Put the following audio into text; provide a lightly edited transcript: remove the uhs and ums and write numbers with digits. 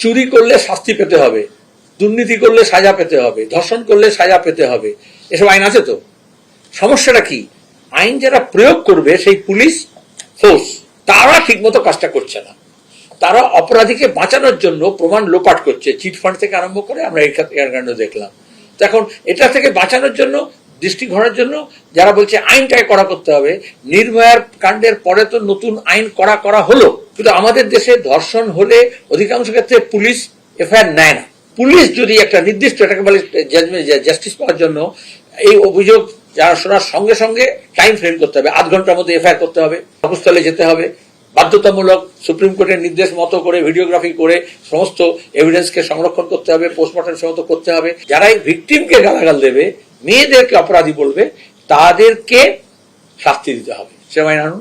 চুরি করলে শাস্তি পেতে হবে, দুর্নীতি করলে সাজা পেতে হবে, ধর্ষণ করলে সাজা পেতে হবে, এসব আইন আছে তো। সমস্যাটা কি, আইন যারা প্রয়োগ করবে সেই পুলিশ ফোর্স, তারা ঠিকমতো কাজটা করছে না। তারা অপরাধীকে বাঁচানোর জন্য প্রমাণ লোপাট করছে, চিটফান্ড থেকে আরম্ভ করে আমরা এর কাণ্ড দেখলাম। তো এখন এটা থেকে বাঁচানোর জন্য, দৃষ্টি ঘোরার জন্য যারা বলছে আইনটাকে কড়া করতে হবে, নির্ভয়ার কাণ্ডের পরে তো নতুন আইন করা হলো, কিন্তু আমাদের দেশে ধর্ষণ হলে অধিকাংশ ক্ষেত্রে পুলিশ এফআইআর নেয় না। পুলিশ যদি একটা নির্দিষ্ট, এটাকে বলে জাস্টিস পাওয়ার জন্য, এই অভিযোগ যারা শোনার সঙ্গে সঙ্গে টাইম ফ্রেম করতে হবে, 8 ঘন্টার মধ্যে এফআইআর করতে হবে, ঘটনাস্থলে যেতে হবে, বাধ্যতামূলক সুপ্রিম কোর্টের নির্দেশ মতো করে ভিডিওগ্রাফি করে সমস্ত এভিডেন্সকে সংরক্ষণ করতে হবে, পোস্টমর্টম সমস্ত করতে হবে। যারাই ভিকটিমকে গালাগাল দেবে, মেয়েদেরকে অপরাধী বলবে, তাদেরকে শাস্তি দিতে হবে। সে আইন আনুন।